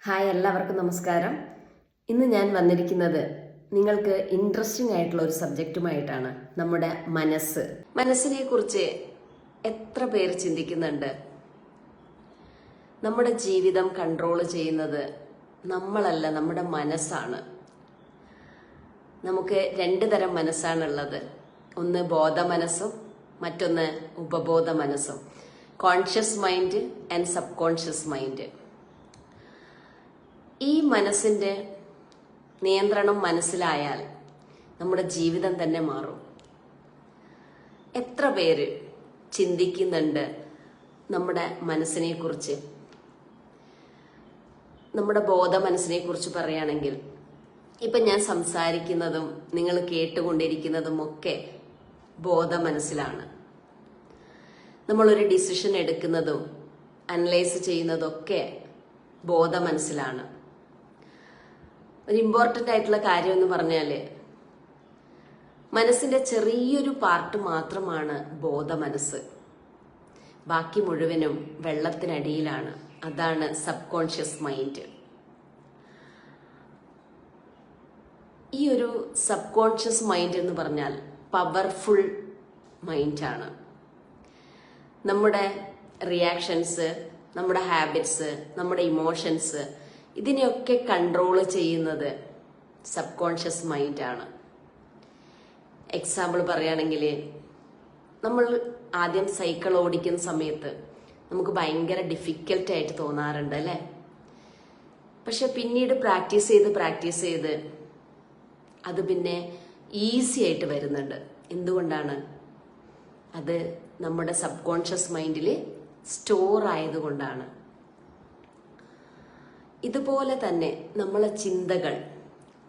Hi, എല്ലാവർക്കും നമസ്കാരം. ഇന്ന് ഞാൻ വന്നിരിക്കുന്നത് നിങ്ങൾക്ക് ഇൻട്രസ്റ്റിംഗ് ആയിട്ടുള്ള ഒരു സബ്ജക്റ്റുമായിട്ടാണ്. നമ്മുടെ മനസ്സിനെ കുറിച്ച് എത്ര പേര് ചിന്തിക്കുന്നുണ്ട്? നമ്മുടെ ജീവിതം കൺട്രോൾ ചെയ്യുന്നത് നമ്മളല്ല, നമ്മുടെ മനസ്സാണ്. നമുക്ക് രണ്ട് തരം മനസ്സാണുള്ളത്. ഒന്ന് ബോധ മനസ്സും മറ്റൊന്ന് ഉപബോധ മനസ്സും. Conscious mind and sub conscious mind. ഈ മനസ്സിന്റെ നിയന്ത്രണം മനസ്സിലായാൽ നമ്മുടെ ജീവിതം തന്നെ മാറും. എത്ര പേര് ചിന്തിക്കുന്നുണ്ട് നമ്മുടെ മനസ്സിനെ കുറിച്ച്? നമ്മുടെ ബോധ മനസ്സിനെ കുറിച്ച് പറയുകയാണെങ്കിൽ, ഇപ്പൊ ഞാൻ സംസാരിക്കുന്നതും നിങ്ങൾ കേട്ടുകൊണ്ടിരിക്കുന്നതും ഒക്കെ ബോധ മനസ്സിലാണ്. നമ്മളൊരു ഡിസിഷൻ എടുക്കുന്നതും അനലൈസ് ചെയ്യുന്നതൊക്കെ ബോധ മനസ്സിലാണ്. ഒരു ഇമ്പോർട്ടൻ്റ് ആയിട്ടുള്ള കാര്യം എന്ന് പറഞ്ഞാല്, മനസ്സിന്റെ ചെറിയൊരു പാർട്ട് മാത്രമാണ് ബോധ മനസ്സ്. ബാക്കി മുഴുവനും വെള്ളത്തിനടിയിലാണ്. അതാണ് സബ് കോൺഷ്യസ് മൈൻഡ്. ഈ ഒരു സബ് കോൺഷ്യസ് മൈൻഡ് എന്ന് പറഞ്ഞാൽ പവർഫുൾ മൈൻഡാണ്. നമ്മുടെ റിയാക്ഷൻസ്, നമ്മുടെ ഹാബിറ്റ്സ്, നമ്മുടെ ഇമോഷൻസ്, ഇതിനെയൊക്കെ കൺട്രോൾ ചെയ്യുന്നത് സബ് കോൺഷ്യസ് മൈൻഡാണ്. എക്സാമ്പിൾ പറയുകയാണെങ്കിൽ, നമ്മൾ ആദ്യം സൈക്കിൾ ഓടിക്കുന്ന സമയത്ത് നമുക്ക് ഭയങ്കര ഡിഫിക്കൽട്ടായിട്ട് തോന്നാറുണ്ട് അല്ലേ? പക്ഷെ പിന്നീട് പ്രാക്ടീസ് ചെയ്ത് അത് പിന്നെ ഈസി ആയിട്ട് വരുന്നുണ്ട്. എന്തുകൊണ്ടാണ്? അത് നമ്മുടെ സബ് കോൺഷ്യസ് മൈൻഡിൽ സ്റ്റോർ ആയതുകൊണ്ടാണ്. ഇതുപോലെ തന്നെ നമ്മളെ ചിന്തകൾ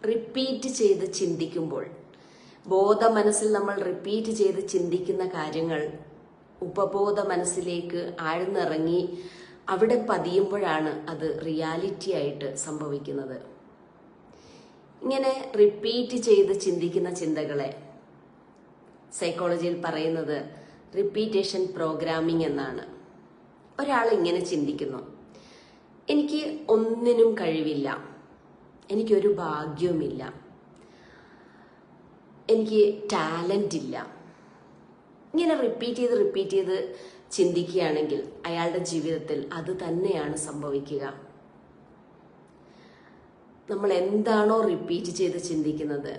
റിപ്പീറ്റ് ചെയ്ത് ചിന്തിക്കുമ്പോൾ, ബോധ മനസ്സിൽ നമ്മൾ റിപ്പീറ്റ് ചെയ്ത് ചിന്തിക്കുന്ന കാര്യങ്ങൾ ഉപബോധ മനസ്സിലേക്ക് ആഴ്ന്നിറങ്ങി അവിടെ പതിയുമ്പോഴാണ് അത് റിയാലിറ്റി ആയിട്ട് സംഭവിക്കുന്നത്. ഇങ്ങനെ റിപ്പീറ്റ് ചെയ്ത് ചിന്തിക്കുന്ന ചിന്തകളെ സൈക്കോളജിയിൽ പറയുന്നത് റിപ്പീറ്റേഷൻ പ്രോഗ്രാമിംഗ് എന്നാണ്. ഒരാൾ ഇങ്ങനെ ചിന്തിക്കുന്നു: എനിക്ക് ഒന്നിനും കഴിവില്ല, എനിക്കൊരു ഭാഗ്യവുമില്ല, എനിക്ക് ടാലന്റ് ഇല്ല. ഇങ്ങനെ റിപ്പീറ്റ് ചെയ്ത് ചിന്തിക്കുകയാണെങ്കിൽ അയാളുടെ ജീവിതത്തിൽ അത് തന്നെയാണ് സംഭവിക്കുക. നമ്മൾ എന്താണോ റിപ്പീറ്റ് ചെയ്ത് ചിന്തിക്കുന്നത്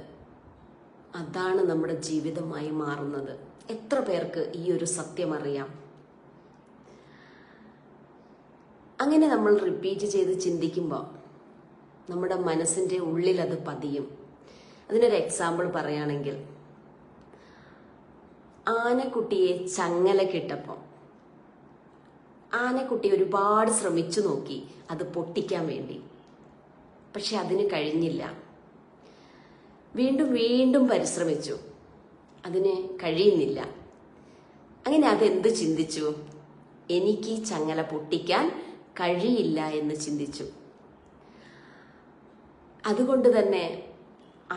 അതാണ് നമ്മുടെ ജീവിതമായി മാറുന്നത്. എത്ര പേർക്ക് ഈ ഒരു സത്യം അറിയാം? അങ്ങനെ നമ്മൾ റിപ്പീറ്റ് ചെയ്ത് ചിന്തിക്കുമ്പോൾ നമ്മുടെ മനസ്സിന്റെ ഉള്ളിൽ അത് പതിയും. അതിനൊരു എക്സാമ്പിൾ പറയുകയാണെങ്കിൽ, ആനക്കുട്ടിയെ ചങ്ങലക്കിട്ടപ്പോൾ ആനക്കുട്ടി ഒരുപാട് ശ്രമിച്ചു നോക്കി അത് പൊട്ടിക്കാൻ വേണ്ടി. പക്ഷെ അതിന് കഴിഞ്ഞില്ല. വീണ്ടും പരിശ്രമിച്ചു, അതിന് കഴിയുന്നില്ല. അങ്ങനെ അതെന്ത് ചിന്തിച്ചു? എനിക്ക് ഈ ചങ്ങല പൊട്ടിക്കാൻ കഴിയില്ല എന്ന് ചിന്തിച്ചു. അതുകൊണ്ട് തന്നെ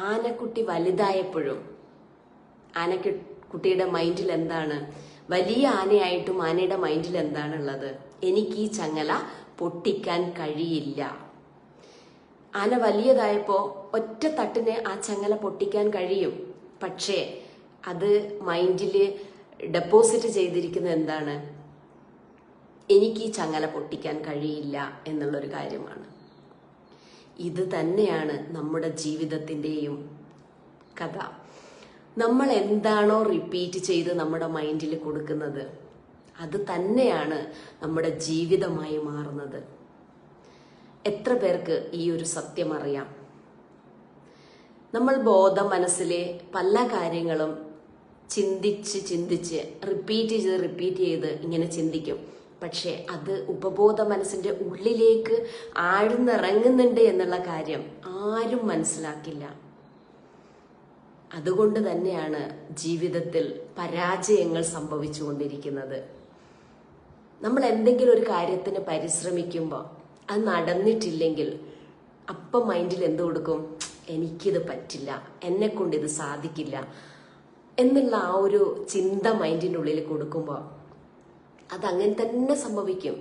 ആനക്കുട്ടി വലുതായപ്പോഴും ആനക്കുട്ടിയുടെ മൈൻഡിൽ എന്താണ്? വലിയ ആനയായിട്ടും ആനയുടെ മൈൻഡിൽ എന്താണുള്ളത്? എനിക്ക് ഈ ചങ്ങല പൊട്ടിക്കാൻ കഴിയില്ല. ആന വലിയതായപ്പോ ഒറ്റ തട്ടിന് ആ ചങ്ങല പൊട്ടിക്കാൻ കഴിയും. പക്ഷേ അത് മൈൻഡില് ഡെപ്പോസിറ്റ് ചെയ്തിരിക്കുന്നത് എന്താണ്? എനിക്ക് ഈ ചങ്ങല പൊട്ടിക്കാൻ കഴിയില്ല എന്നുള്ളൊരു കാര്യമാണ്. ഇത് തന്നെയാണ് നമ്മുടെ ജീവിതത്തിൻ്റെയും കഥ. നമ്മൾ എന്താണോ റിപ്പീറ്റ് ചെയ്ത് നമ്മുടെ മൈൻഡിൽ കൊടുക്കുന്നത് അത് തന്നെയാണ് നമ്മുടെ ജീവിതമായി മാറുന്നത്. എത്ര പേർക്ക് ഈ ഒരു സത്യം അറിയാം? നമ്മൾ ബോധ മനസ്സിലെ പല കാര്യങ്ങളും ചിന്തിച്ച് റിപ്പീറ്റ് ചെയ്ത് ഇങ്ങനെ ചിന്തിക്കും. പക്ഷെ അത് ഉപബോധ മനസ്സിന്റെ ഉള്ളിലേക്ക് ആഴ്ന്നിറങ്ങുന്നുണ്ട് എന്നുള്ള കാര്യം ആരും മനസ്സിലാക്കില്ല. അതുകൊണ്ട് തന്നെയാണ് ജീവിതത്തിൽ പരാജയങ്ങൾ സംഭവിച്ചുകൊണ്ടിരിക്കുന്നത്. നമ്മൾ എന്തെങ്കിലും ഒരു കാര്യത്തിന് പരിശ്രമിക്കുമ്പോൾ അത് നടന്നിട്ടില്ലെങ്കിൽ അപ്പം മൈൻഡിൽ എന്ത് കൊടുക്കും? എനിക്കിത് പറ്റില്ല, എന്നെ കൊണ്ട് ഇത് സാധിക്കില്ല എന്നുള്ള ആ ഒരു ചിന്ത മൈൻഡിൻ്റെ ഉള്ളിൽ കൊടുക്കുമ്പോൾ അതങ്ങനെ തന്നെ സംഭവിക്കും.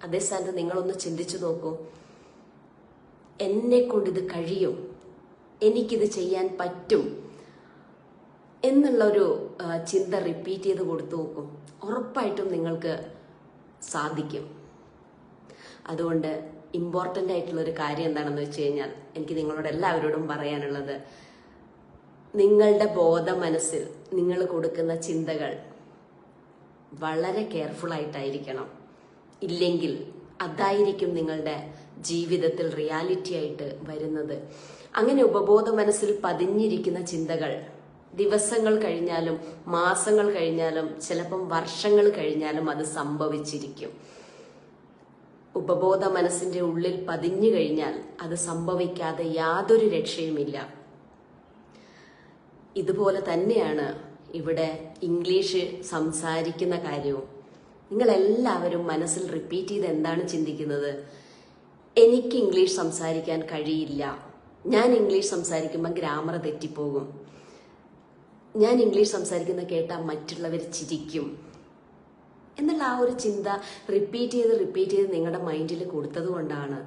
അതേ സ്ഥാനത്ത് നിങ്ങളൊന്ന് ചിന്തിച്ചു നോക്കൂ. എന്നെ കൊണ്ടിത് കഴിയും, എനിക്കിത് ചെയ്യാൻ പറ്റും എന്നുള്ളൊരു ചിന്ത റിപ്പീറ്റ് ചെയ്ത് കൊടുത്തു നോക്കും. ഉറപ്പായിട്ടും നിങ്ങൾക്ക് സാധിക്കും. അതുകൊണ്ട് ഇമ്പോർട്ടൻ്റ് ആയിട്ടുള്ളൊരു കാര്യം എന്താണെന്ന് വെച്ച് കഴിഞ്ഞാൽ, എനിക്ക് നിങ്ങളോട് എല്ലാവരോടും പറയാനുള്ളത്, നിങ്ങളുടെ ബോധ മനസ്സിൽ നിങ്ങൾ കൊടുക്കുന്ന ചിന്തകൾ വളരെ കെയർഫുൾ ആയിട്ടായിരിക്കണം. ഇല്ലെങ്കിൽ അതായിരിക്കും നിങ്ങളുടെ ജീവിതത്തിൽ റിയാലിറ്റി ആയിട്ട് വരുന്നത്. അങ്ങനെ ഉപബോധ മനസ്സിൽ പതിഞ്ഞിരിക്കുന്ന ചിന്തകൾ ദിവസങ്ങൾ കഴിഞ്ഞാലും മാസങ്ങൾ കഴിഞ്ഞാലും ചിലപ്പം വർഷങ്ങൾ കഴിഞ്ഞാലും അത് സംഭവിച്ചിരിക്കും. ഉപബോധ മനസ്സിന്റെ ഉള്ളിൽ പതിഞ്ഞു കഴിഞ്ഞാൽ അത് സംഭവിക്കാതെ യാതൊരു രക്ഷയുമില്ല. ഇതുപോലെ തന്നെയാണ് ഇവിടെ ഇംഗ്ലീഷ് സംസാരിക്കുന്ന കാര്യവും. നിങ്ങളെല്ലാവരും മനസ്സിൽ റിപ്പീറ്റ് ചെയ്ത് എന്താണ് ചിന്തിക്കുന്നത്? എനിക്ക് ഇംഗ്ലീഷ് സംസാരിക്കാൻ കഴിയില്ല, ഞാൻ ഇംഗ്ലീഷ് സംസാരിക്കുമ്പോൾ ഗ്രാമർ തെറ്റിപ്പോകും, ഞാൻ ഇംഗ്ലീഷ് സംസാരിക്കുന്ന കേട്ടാൽ മറ്റുള്ളവർ ചിരിക്കും എന്നുള്ള ആ ഒരു ചിന്ത റിപ്പീറ്റ് ചെയ്ത് നിങ്ങളുടെ മൈൻഡിൽ കൊടുത്തത് കൊണ്ടാണ്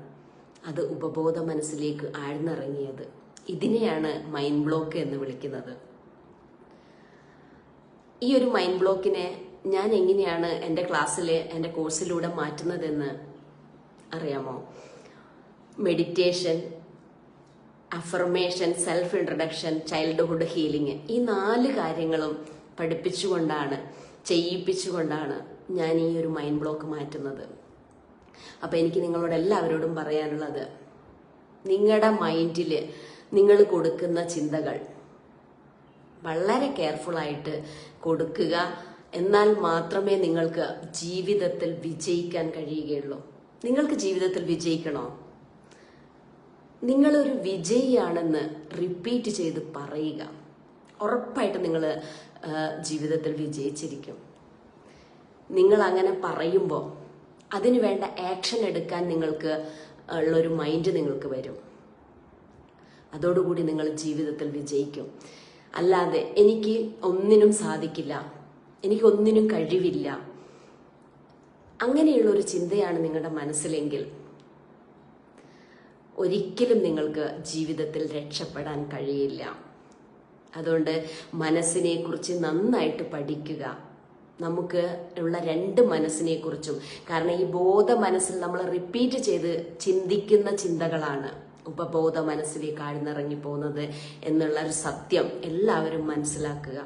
അത് ഉപബോധ മനസ്സിലേക്ക് ആഴ്ന്നിറങ്ങിയത്. ഇതിനെയാണ് മൈൻഡ് ബ്ലോക്ക് എന്ന് വിളിക്കുന്നത്. ഈ ഒരു മൈൻഡ് ബ്ലോക്കിനെ ഞാൻ എങ്ങനെയാണ് എൻ്റെ ക്ലാസ്സിൽ എൻ്റെ കോഴ്സിലൂടെ മാറ്റുന്നതെന്ന് അറിയാമോ? Meditation, affirmation, self introduction, childhood healing, ഈ 4 കാര്യങ്ങളും പഠിപ്പിച്ചുകൊണ്ടാണ്, ചെയ്യിപ്പിച്ചുകൊണ്ടാണ് ഞാൻ ഈ ഒരു മൈൻഡ് ബ്ലോക്ക് മാറ്റുന്നത്. അപ്പം എനിക്ക് നിങ്ങളോട് എല്ലാവരോടും പറയാനുള്ളത്, നിങ്ങളുടെ മൈൻഡിൽ നിങ്ങൾ കൊടുക്കുന്ന ചിന്തകൾ വളരെ കെയർഫുള്ളായിട്ട് കൊടുക്കുക. എന്നാൽ മാത്രമേ നിങ്ങൾക്ക് ജീവിതത്തിൽ വിജയിക്കാൻ കഴിയുകയുള്ളൂ. നിങ്ങൾക്ക് ജീവിതത്തിൽ വിജയിക്കണോ? നിങ്ങളൊരു വിജയിയാണെന്ന് റിപ്പീറ്റ് ചെയ്ത് പറയുക. ഉറപ്പായിട്ട് നിങ്ങൾ ജീവിതത്തിൽ വിജയിച്ചിരിക്കും. നിങ്ങൾ അങ്ങനെ പറയുമ്പോൾ അതിനു വേണ്ട ആക്ഷൻ എടുക്കാൻ നിങ്ങൾക്ക് ഉള്ളൊരു മൈൻഡ് നിങ്ങൾക്ക് വരും. അതോടുകൂടി നിങ്ങൾ ജീവിതത്തിൽ വിജയിക്കും. അല്ലാതെ എനിക്ക് ഒന്നിനും സാധിക്കില്ല, എനിക്കൊന്നിനും കഴിവില്ല, അങ്ങനെയുള്ളൊരു ചിന്തയാണ് നിങ്ങളുടെ മനസ്സിലെങ്കിൽ ഒരിക്കലും നിങ്ങൾക്ക് ജീവിതത്തിൽ രക്ഷപ്പെടാൻ കഴിയില്ല. അതുകൊണ്ട് മനസ്സിനെ കുറിച്ച് നന്നായിട്ട് പഠിക്കുക. നമുക്ക് ഉള്ള 2 മനസ്സിനെ കുറിച്ചും, കാരണം ഈ ബോധ മനസ്സിൽ നമ്മൾ റിപ്പീറ്റ് ചെയ്ത് ചിന്തിക്കുന്ന ചിന്തകളാണ് ഉപബോധ മനസ്സിലേക്ക് ആഴ്ന്നിറങ്ങി പോകുന്നത് എന്നുള്ള ഒരു സത്യം എല്ലാവരും മനസ്സിലാക്കുക.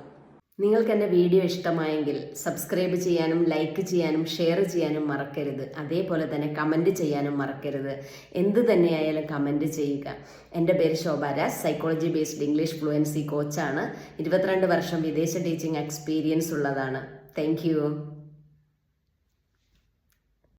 നിങ്ങൾക്ക് എൻ്റെ വീഡിയോ ഇഷ്ടമായെങ്കിൽ സബ്സ്ക്രൈബ് ചെയ്യാനും ലൈക്ക് ചെയ്യാനും ഷെയർ ചെയ്യാനും മറക്കരുത്. അതേപോലെ തന്നെ കമൻറ്റ് ചെയ്യാനും മറക്കരുത്. എന്ത് തന്നെയായാലും കമൻറ്റ് ചെയ്യുക. എൻ്റെ പേര് ശോഭാരാജ്, സൈക്കോളജി ബേസ്ഡ് ഇംഗ്ലീഷ് ഫ്ലുവൻസി കോച്ചാണ്. 22 വർഷം വിദേശ ടീച്ചിങ് എക്സ്പീരിയൻസ് ഉള്ളതാണ്. Thank you.